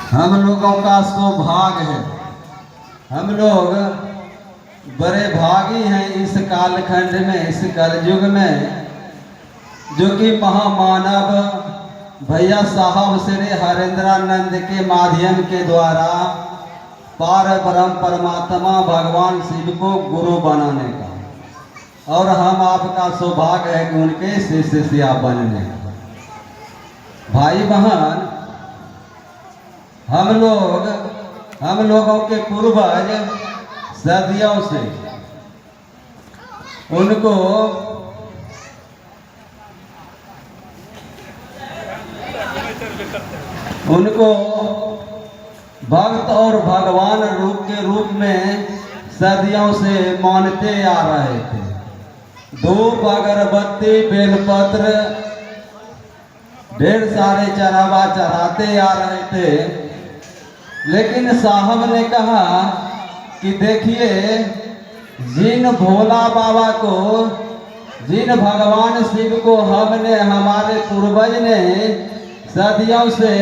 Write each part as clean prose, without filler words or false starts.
हम लोगों का सौभाग्य है, हम लोग बड़े भागी हैं इस कालखंड में, इस कलयुग में, जो कि महामानव भैया साहब श्री हरेंद्रानंद के माध्यम के द्वारा पार ब्रह्म परमात्मा भगवान शिव को गुरु बनाने का, और हम आपका सौभाग्य है कि उनके शिष्य बनने का। भाई बहन, हम लोगों के पूर्वज सदियों से उनको भक्त और भगवान के रूप में सदियों से मानते आ रहे थे। धूप अगरबत्ती बेलपत्र ढेर सारे चढ़ावा चढ़ाते आ रहे थे, लेकिन साहब ने कहा कि देखिए, जिन भोला बाबा को, जिन भगवान शिव को हमने, हमारे पूर्वज ने सदियों से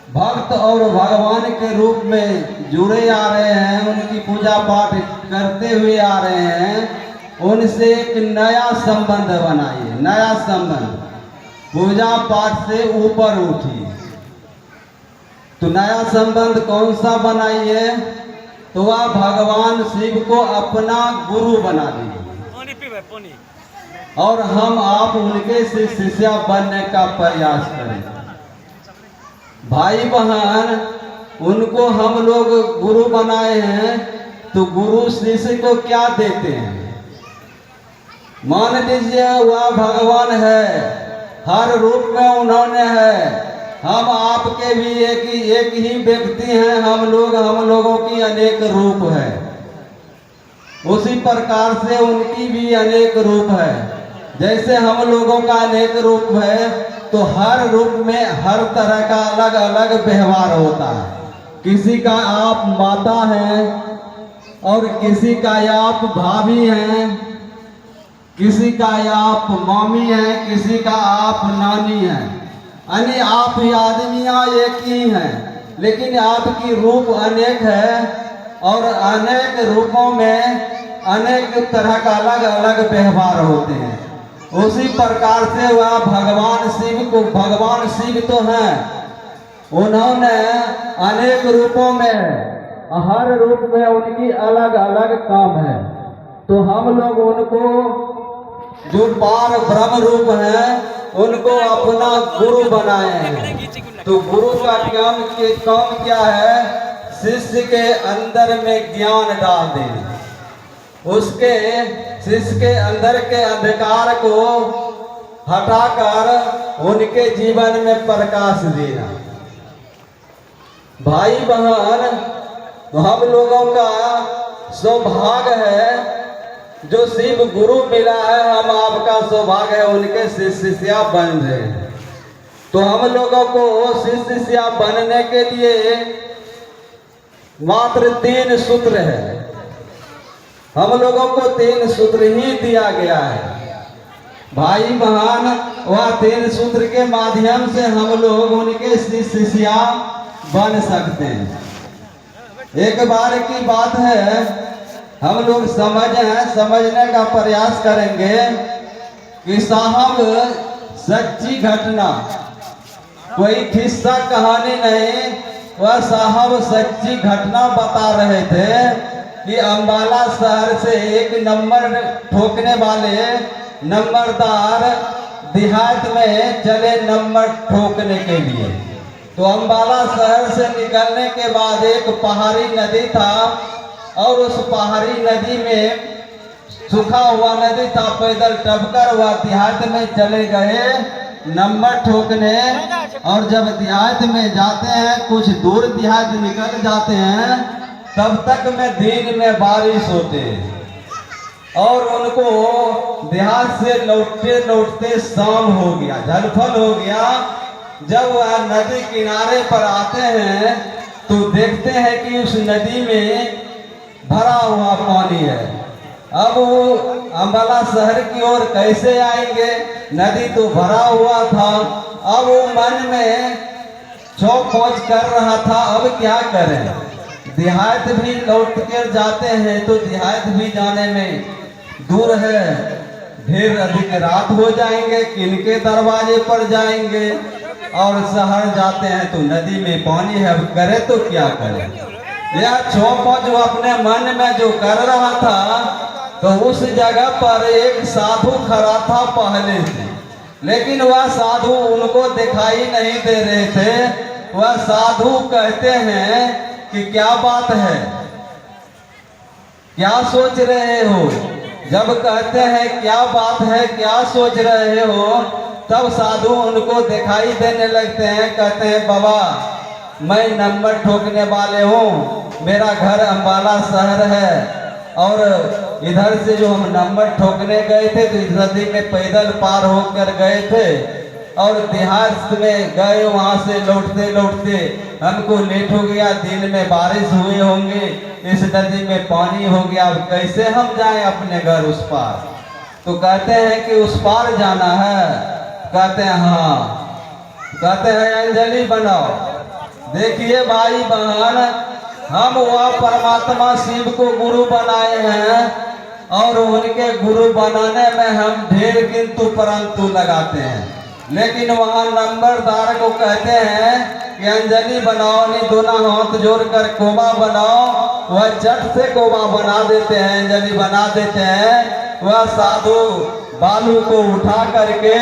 भक्त और भगवान के रूप में जुड़े आ रहे हैं, उनकी पूजा पाठ करते हुए आ रहे हैं, उनसे एक नया संबंध बनाइए, नया संबंध, पूजा पाठ से ऊपर उठिए। तो नया संबंध कौन सा बनाइए? तो वह भगवान शिव को अपना गुरु बना दीजिए और हम आप उनके शिष्य बनने का प्रयास करें। भाई बहन, उनको हम लोग गुरु बनाए हैं, तो गुरु शिष्य को क्या देते हैं? मान लीजिए वह भगवान है, हर रूप में उन्होंने है, हम आपके भी एक ही व्यक्ति हैं, हम लोगों की अनेक रूप है, उसी प्रकार से उनकी भी अनेक रूप है। जैसे हम लोगों का अनेक रूप है, तो हर रूप में हर तरह का अलग अलग व्यवहार होता है। किसी का आप माता हैं और किसी का आप भाभी हैं, किसी का आप मामी हैं, किसी का आप नानी हैं, यानी आप ही आदमियाँ एक ही हैं, लेकिन आपकी रूप अनेक है और अनेक रूपों में अनेक तरह का अलग अलग व्यवहार होते हैं। उसी प्रकार से वह भगवान शिव तो हैं, उन्होंने अनेक रूपों में, हर रूप में उनकी अलग अलग काम है। तो हम लोग उनको, जो पार ब्रह्म रूप है, उनको अपना गुरु बनाए हैं। तो गुरु का काम क्या है? शिष्य के अंदर में ज्ञान डाल देना, उसके शिष्य के अंदर के अंधकार को हटाकर उनके जीवन में प्रकाश देना। भाई बहन, हम लोगों का सौभाग्य है जो शिव गुरु मिला है, हम आपका सौभाग्य है उनके शिष्य बन रहे हैं। तो हम लोगों को शिष्य बनने के लिए मात्र 3 सूत्र है, हम लोगों को 3 सूत्र ही दिया गया है। भाई बहन, वह 3 सूत्र के माध्यम से हम लोग उनके शिष्य बन सकते हैं। एक बार की बात है, हम लोग समझने का प्रयास करेंगे कि साहब सच्ची घटना, कोई किस्सा कहानी नहीं, वह साहब सच्ची घटना बता रहे थे कि अंबाला शहर से एक नंबर ठोकने वाले नंबरदार देहात में चले नंबर ठोकने के लिए। तो अंबाला शहर से निकलने के बाद एक पहाड़ी नदी था, और उस पहाड़ी नदी में, सूखा हुआ नदी था, पैदल टपकर वह देहात में चले गए नंबर ठोकने। और जब देहात में जाते हैं, कुछ दूर देहात निकल जाते हैं, तब तक में दिन में बारिश होते हैं, और उनको देहात से लौटते लौटते शाम हो गया, जलफल हो गया। जब वह नदी किनारे पर आते हैं, तो देखते हैं कि उस नदी में भरा हुआ पानी है। अब वो अंबाला शहर की ओर कैसे आएंगे? नदी तो भरा हुआ था। अब वो मन में चौक पहुंच कर रहा था, अब क्या करें। देहात भी लौट कर जाते हैं तो देहात भी जाने में दूर है, ढेर अधिक रात हो जाएंगे, किनके दरवाजे पर जाएंगे। और शहर जाते हैं तो नदी में पानी है, अब करे तो क्या करें। यह चौपा जो अपने मन में जो कर रहा था, तो उस जगह पर एक साधु खड़ा था पहले से, लेकिन वह साधु उनको दिखाई नहीं दे रहे थे। वह साधु कहते हैं कि क्या बात है, क्या सोच रहे हो। जब कहते हैं क्या बात है, क्या सोच रहे हो, तब साधु उनको दिखाई देने लगते हैं। कहते हैं बाबा, मैं नंबर ठोकने वाले हूँ, मेरा घर अम्बाला शहर है, और इधर से जो हम नंबर ठोकने गए थे तो इस नदी में पैदल पार होकर गए थे, और देहात में गए, वहाँ से लौटते लौटते हमको लेट हो गया, दिन में बारिश हुए होंगे, इस नदी में पानी हो गया, अब कैसे हम जाएं अपने घर उस पार। तो कहते हैं कि उस पार जाना है। कहते हैं हाँ। कहते हैं अंजलि बनाओ। देखिए भाई बहन, हम वह परमात्मा शिव को गुरु बनाए हैं, और उनके गुरु बनाने में हम ढेर किंतु परंतु लगाते हैं, लेकिन वहाँ नंबरदार को कहते हैं कि अंजलि बनाओ, नहीं दोनों हाथ जोड़कर कोबा बनाओ। वह झट से कोबा बना देते हैं, अंजलि बना देते हैं। वह साधु बालू को उठा करके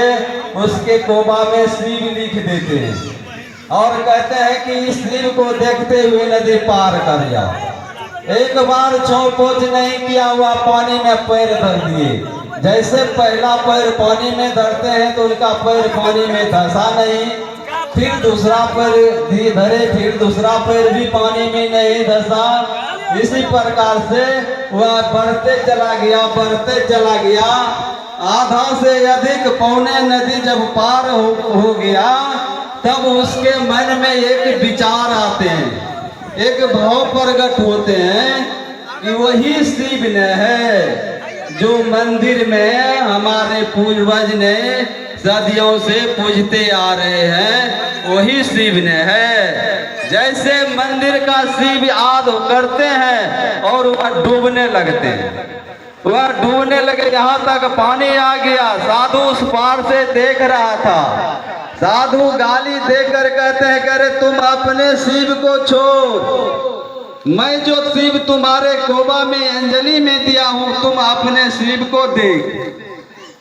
उसके कोबा में शिव लिख देते हैं, और कहते हैं कि इस शिव को देखते हुए नदी पार कर जाओ। एक बार चौपोच नहीं किया हुआ, पानी में पैर धर दिए। जैसे पहला पैर पानी में धरते हैं तो उनका पैर पानी में धंसा नहीं, फिर दूसरा पैर धरे, फिर दूसरा पैर भी पानी में नहीं धंसा। इसी प्रकार से वह बढ़ते चला गया, बढ़ते चला गया। आधा से अधिक पौने नदी जब पार हो गया, तब उसके मन में एक विचार आते हैं, एक भाव प्रकट होते हैं कि वही शिव ने है जो मंदिर में हमारे पूर्वज ने सदियों से पूजते आ रहे हैं, वही शिव ने है। जैसे मंदिर का शिव याद करते हैं और वह डूबने लगते हैं, वह डूबने लगे, यहाँ तक पानी आ गया। साधु उस पार से देख रहा था। साधु गाली देकर कहते हैं, करे तुम अपने शिव को छोड़, मैं जो शिव तुम्हारे कोबा में अंजलि में दिया हूँ, तुम अपने शिव को देख।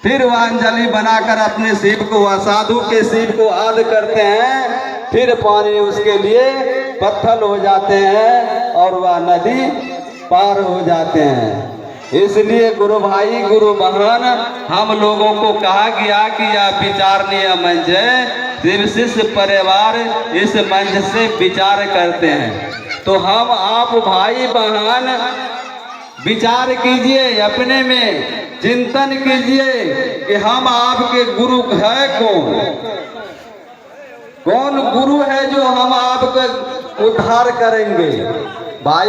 फिर वह अंजलि बनाकर अपने शिव को, वह साधु के शिव को याद करते हैं, फिर पानी उसके लिए पत्थर हो जाते हैं और वह नदी पार हो जाते हैं। इसलिए गुरु भाई गुरु बहन, हम लोगों को कहा गया कि यह विचारणीय मंच है, शिव शिष्य परिवार इस मंच से विचार करते हैं। तो हम आप भाई बहन विचार कीजिए, अपने में चिंतन कीजिए कि हम आपके गुरु है कौन गुरु है जो हम आपका उद्धार करेंगे। भाई